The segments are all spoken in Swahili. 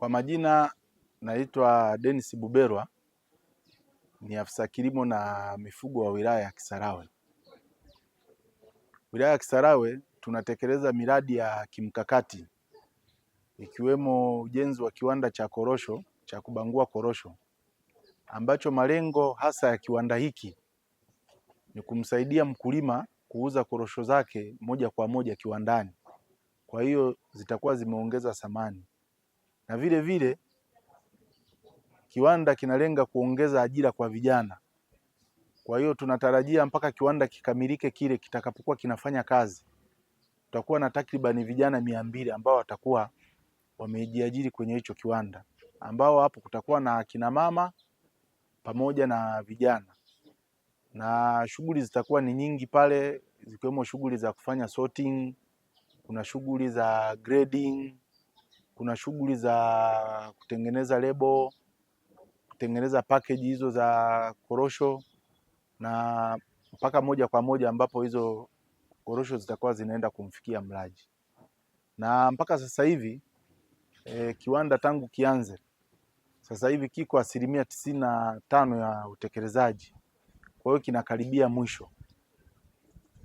Kwa majina naitwa Dennis Buberwa, ni afisa kilimo na mifugo wa wilaya ya Kisarawe. Wilaya ya Kisarawe tunatekeleza miradi ya kimkakati ikiwemo ujenzi wa kiwanda cha korosho cha kubangua korosho, ambacho malengo hasa ya kiwanda hiki ni kumsaidia mkulima kuuza korosho zake moja kwa moja kiwandani. Kwa hiyo zitakuwa zimeongeza thamani, na vile vile kiwanda kinalenga kuongeza ajira kwa vijana. Kwa hiyo tunatarajia mpaka kiwanda kikamilike kile kitakapokuwa kinafanya kazi, tutakuwa na takribani vijana 200 ambao watakuwa wamejiajiri kwenye hicho kiwanda, ambao hapo kutakuwa na akina mama pamoja na vijana, na shughuli zitakuwa ni nyingi pale, zikiwemo shughuli za kufanya sorting, kuna shughuli za grading, kuna shughuli za kutengeneza lebo, kutengeneza package hizo za korosho, na mpaka moja kwa moja ambapo hizo korosho zitakuwa zinaenda kumfikia mlaji. Na mpaka sasa hivi kiwanda tangu kianze sasa hivi kiko 95% ya utekelezaji, kwa hiyo kinakaribia mwisho.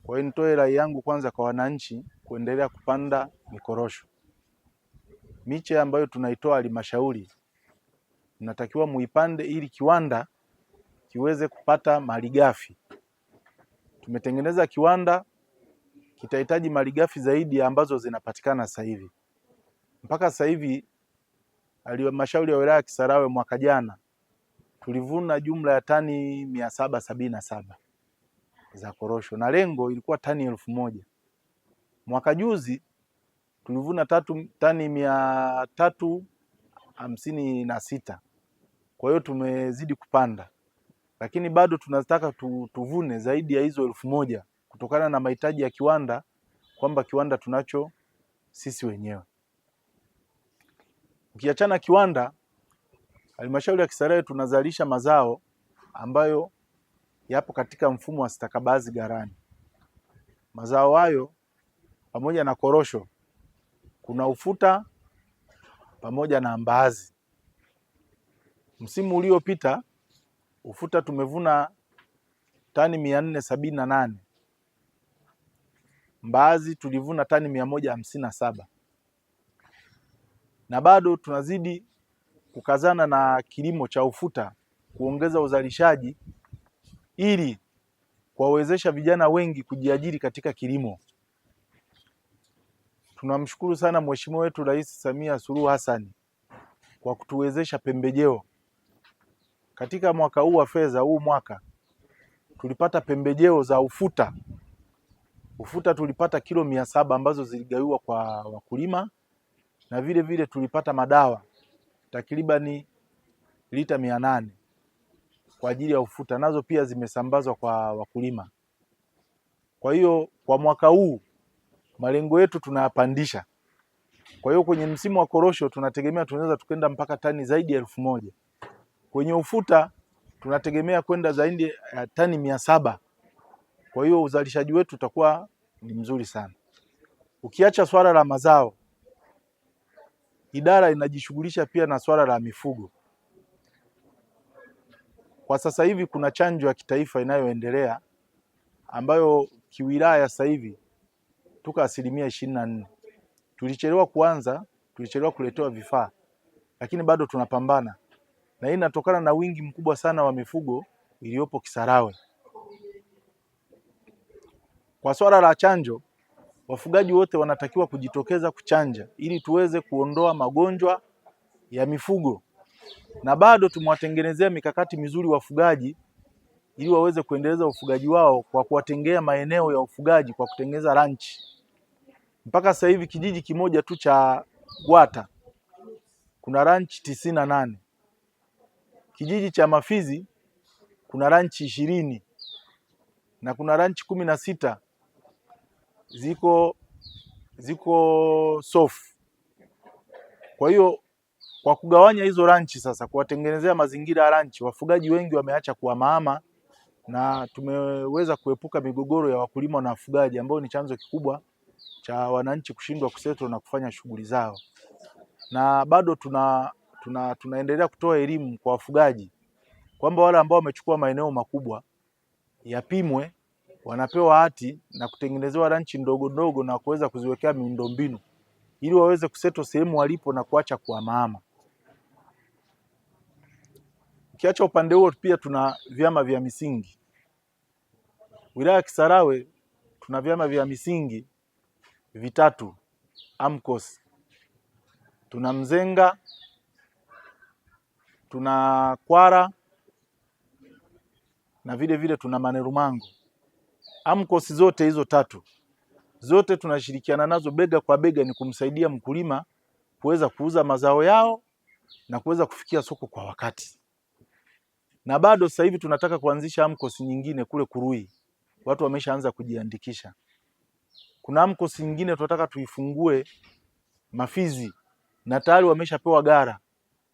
Kwa hiyo nitoe rai yangu kwanza kwa wananchi kuendelea kupanda mikorosho. Miche ambayo tunaitoa halmashauri natakiwa muipande ili kiwanda kiweze kupata malighafi. Tumetengeneza kiwanda, kitahitaji malighafi zaidi ambazo zinapatikana sasa hivi. Mpaka sasa hivi halmashauri ya wilaya ya Kisarawe mwaka jana tulivuna jumla ya tani 777 za korosho, na lengo ilikuwa tani 1000. Mwaka juzi tulivuna tani 356. Kwa hiyo tumezidi kupanda, lakini bado tunataka tuvune zaidi ya hizo 1000 kutokana na mahitaji ya kiwanda, kwamba kiwanda tunacho sisi wenyewe. Ukiachana kiwanda, halmashauri ya Kisarawe tunazalisha mazao ambayo yapo katika mfumo wa stakabadhi ghalani. Mazao hayo pamoja na korosho, kuna ufuta pamoja na mbaazi. Msimu uliopita ufuta tumevuna tani 478, mbaazi tulivuna tani 157, na bado tunazidi kukazana na kilimo cha ufuta kuongeza uzalishaji ili kuwawezesha vijana wengi kujiajiri katika kilimo. Tunamshukuru sana Mheshimiwa wetu Rais Samia Suluhu Hassan kwa kutuwezesha pembejeo. Katika mwaka huu wa fedha, huu mwaka tulipata pembejeo za ufuta. Ufuta tulipata kilo 700 ambazo ziligawiwa kwa wakulima, na vile vile tulipata madawa takribani lita 800 kwa ajili ya ufuta, nazo pia zimesambazwa kwa wakulima. Kwa hiyo kwa mwaka huu malengo yetu tunayapandisha. Kwa hiyo kwenye msimu wa korosho tunategemea tunaweza tukenda mpaka tani zaidi ya 1000. Kwenye ufuta tunategemea kwenda zaidi ya tani 700. Kwa hiyo uzalishaji wetu utakuwa ni mzuri sana. Ukiacha swala la mazao, idara inajishughulisha pia na swala la mifugo. Kwa sasa hivi kuna chanjo ya kitaifa inayoendelea ambayo kiwilaya sasa hivi tuko 24%. Tulichelewa kuanza, tulichelewa kuletewa vifaa, lakini bado tunapambana. Na hii inatokana na wingi mkubwa sana wa mifugo iliyopo Kisarawe. Kwa swala la chanjo, wafugaji wote wanatakiwa kujitokeza kuchanja ili tuweze kuondoa magonjwa ya mifugo, na bado tumewatengenezea mikakati mizuri wafugaji ili waweze kuendeleza ufugaji wao kwa kuwatengea maeneo ya ufugaji kwa kutengeneza ranch. Mpaka sasa hivi kijiji kimoja tu cha Gwata kuna ranch 98. Kijiji cha Mafizi kuna ranch 20 na kuna ranch 16 ziko sofu. Kwa hiyo kwa kugawanya hizo ranchi sasa, kuwatengenezea mazingira ya ranchi, wafugaji wengi wameacha kuhamahama na tumeweza kuepuka migogoro ya wakulima na wafugaji ambao ni chanzo kikubwa cha wananchi kushindwa kusettle na kufanya shughuli zao. na bado tunaendelea kutoa elimu kwa wafugaji kwamba wale ambao wamechukua maeneo makubwa yapimwe, wanapewa hati na kutengenezewa ranchi ndogo ndogo na kuweza kuziwekea miundombinu ili waweze kuseto sehemu walipo na kuacha kuhamahama. Ukiacha upande huo, pia tuna vyama vya misingi. Wilaya ya Kisarawe tuna vyama vya misingi vitatu AMCOS. Tuna Mzenga, tuna Kwara na vile vile tuna Manerumango. AMCOS zote hizo tatu zote tunashirikiana nazo bega kwa bega, ni kumsaidia mkulima kuweza kuuza mazao yao na kuweza kufikia soko kwa wakati. Na bado sasa hivi tunataka kuanzisha AMCOS nyingine kule Kurui. Watu wameshaanza kujiandikisha. Kuna AMCOS nyingine tunataka tuifungue Mafizi na tayari wameshapewa gara.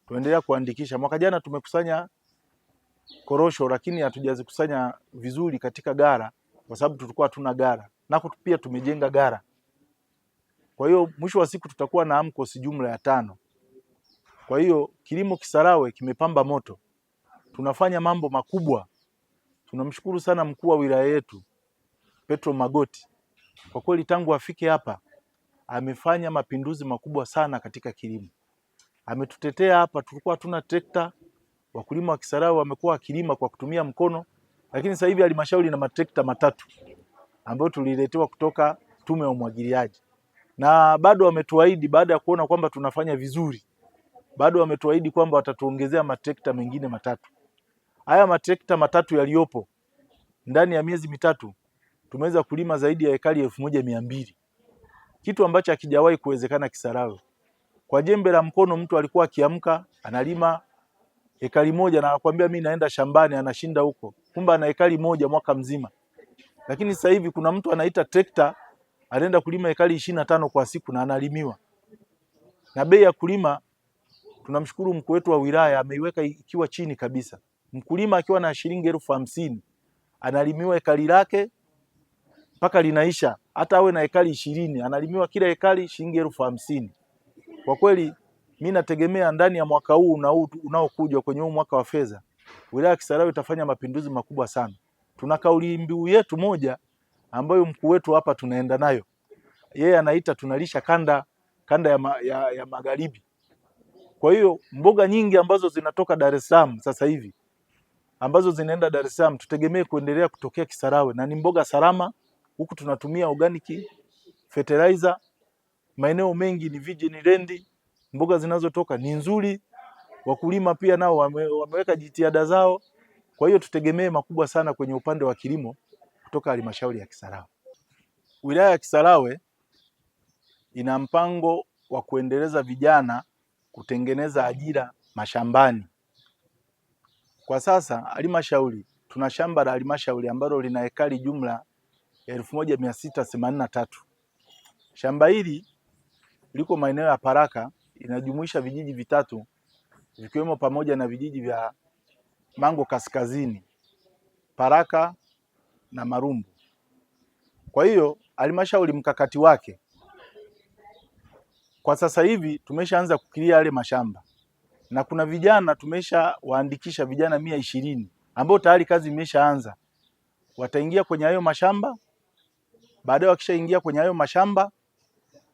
Tuendelea kuandikisha. Mwaka jana tumekusanya korosho lakini hatujazikusanya vizuri katika gara kwa sababu tulikuwa hatuna gara. Nako pia tumejenga gara. Kwa hiyo mwisho wa siku tutakuwa na AMCOS jumla ya 5. Kwa hiyo kilimo Kisarawe kimepamba moto. Tunafanya mambo makubwa. Tunamshukuru sana mkuu wa wilaya yetu Petro Magoti. Kwa kweli tangu afike hapa amefanya mapinduzi makubwa sana katika kilimo. Ametutetea hapa, tulikuwa hatuna trekta, wakulima wa Kisarawe wamekuwa wakilima kwa kutumia mkono, lakini sasa hivi halmashauri na matrekta 3 ambayo tuliletewa kutoka tume ya umwagiliaji. Na bado wametuahidi baada ya kuona kwamba tunafanya vizuri, bado wametuahidi kwamba watatuongezea matrekta mengine 3. Haya matrekta 3 yaliyopo ndani ya miezi mitatu tumeweza kulima zaidi ya ekari 1200. Kitu ambacho hakijawahi kuwezekana Kisarawe. Kwa jembe la mkono mtu alikuwa akiamka analima ekari 1 na anakuambia mimi naenda shambani, anashinda huko. Kumbe ana ekari 1 mwaka mzima. Lakini sasa hivi kuna mtu anaita trekta anaenda kulima ekari 25 kwa siku na analimiwa. Na bei ya kulima tunamshukuru mkuu wetu wa wilaya ameiweka ikiwa chini kabisa. Mkulima akiwa na shilingi 50,000 analimiwa ekari lake mpaka linaisha. Hata awe na ekari 20 analimiwa kila ekari shilingi 50,000. Kwa kweli mimi nategemea ndani ya mwaka huu na huu unaokuja kwenye huu mwaka wa fedha wilaya ya Kisarawe itafanya mapinduzi makubwa sana. Tuna kauli mbiu yetu moja ambayo mkuu wetu hapa tunaenda nayo. Yeye anaita tunalisha kanda ya magharibi. Kwa hiyo mboga nyingi ambazo zinatoka Dar es Salaam sasa hivi ambazo zinaenda Dar es Salaam tutegemee kuendelea kutokea Kisarawe, na ni mboga salama. Huku tunatumia organic fertilizer. Maeneo mengi ni virgin land. Mboga zinazotoka ni nzuri. Wakulima pia nao wameweka jitihada zao. Kwa hiyo tutegemee makubwa sana kwenye upande wa kilimo kutoka halmashauri ya Kisarawe. Wilaya ya Kisarawe ina mpango wa kuendeleza vijana kutengeneza ajira mashambani. Kwa sasa halmashauri tuna shamba la halmashauri ambalo lina ekari jumla 1683. Shamba hili liko maeneo ya Paraka, inajumuisha vijiji vitatu vikiwemo pamoja na vijiji vya Mango Kaskazini, Paraka na Marumbu. Kwa hiyo halmashauri mkakati wake kwa sasa hivi tumeshaanza kukilia yale mashamba. Na kuna vijana tumesha waandikisha vijana 120 ambao tayari kazi imeshaanza. Wataingia kwenye hayo mashamba. Baadaye wakishaingia kwenye hayo mashamba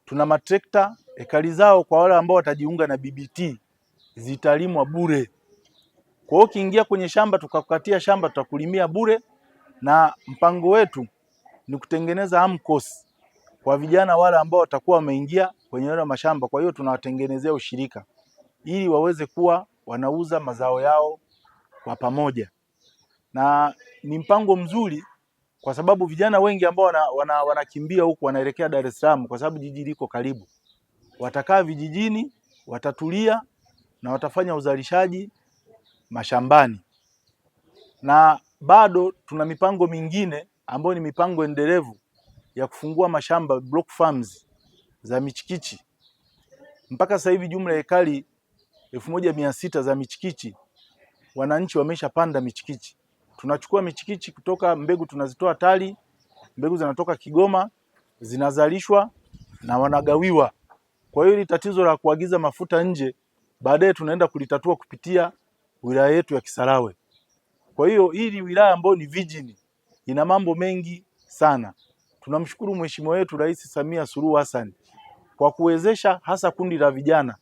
tuna matrekta, ekari zao kwa wale ambao watajiunga na BBT zitalimwa bure. Kwa hiyo ukiingia kwenye shamba tukakukatia shamba tutakulimia bure, na mpango wetu ni kutengeneza AMCOS kwa vijana wale ambao watakuwa wameingia kwenye yale mashamba. Kwa hiyo tunawatengenezea ushirika ili waweze kuwa wanauza mazao yao kwa pamoja. Na ni mpango mzuri kwa sababu vijana wengi ambao wanakimbia huku wanaelekea Dar es Salaam kwa sababu jiji liko karibu. Watakaa vijijini, watatulia na watafanya uzalishaji mashambani. Na bado tuna mipango mingine ambayo ni mipango endelevu ya kufungua mashamba block farms za michikichi. Mpaka sasa hivi jumla ya ekari 1600 za michikichi wananchi wameshapanda michikichi. Tunachukua michikichi kutoka mbegu, tunazitoa TARI, mbegu zinatoka Kigoma, zinazalishwa na wanagawiwa Kwa hiyo hili tatizo la kuagiza mafuta nje baadaye tunaenda kulitatua kupitia wilaya yetu ya Kisarawe. Kwa hiyo hii ni wilaya ambayo ni vijijini, ina mambo mengi sana. Tunamshukuru Mheshimiwa wetu Rais Samia Suluhu Hassan kwa kuwezesha hasa kundi la vijana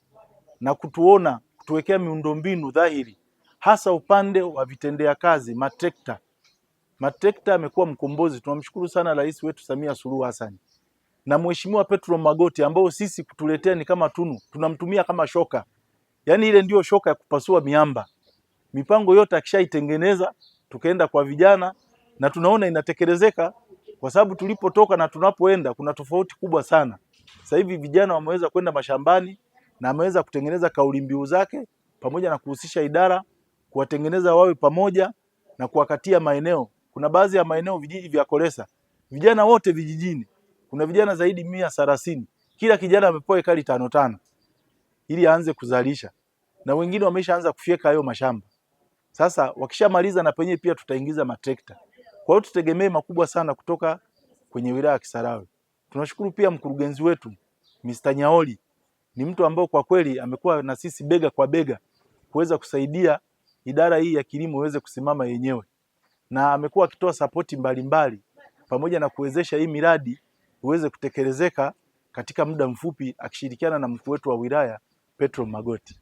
na kutuwekea miundombinu dhahiri, hasa upande wa vitendea kazi, matrekta. Matrekta amekuwa mkombozi. Tunamshukuru sana Rais wetu Samia Suluhu Hassan na Mheshimiwa Petro Magoti, ambao sisi kutuletea ni kama tunu, tunamtumia kama shoka. Yaani ile ndio shoka ya kupasua miamba. Mipango yote akishaitengeneza, tukaenda kwa vijana na tunaona inatekelezeka, kwa sababu tulipotoka na tunapoenda kuna tofauti kubwa sana. Sasa hivi vijana wameweza kwenda mashambani na ameweza kutengeneza kauli mbiu zake pamoja na kuhusisha idara, kuwatengeneza wawe pamoja na kuwakatia maeneo. Kuna baadhi ya maeneo vijiji vya Kolesa, vijana wote vijijini, kuna vijana zaidi 130, kila kijana amepewa ekari 5 ili aanze kuzalisha, na wengine wameshaanza kufyeka hayo mashamba. Sasa wakishamaliza na penyewe pia tutaingiza matrekta. Kwa hiyo tutegemee makubwa sana kutoka kwenye wilaya ya Kisarawe. Tunashukuru pia mkurugenzi wetu Mr. Nyaoli, ni mtu ambao kwa kweli amekuwa na sisi bega kwa bega kuweza kusaidia idara hii ya kilimo iweze kusimama yenyewe, na amekuwa akitoa sapoti mbalimbali pamoja na kuwezesha hii miradi iweze kutekelezeka katika muda mfupi, akishirikiana na mkuu wetu wa wilaya Petro Magoti.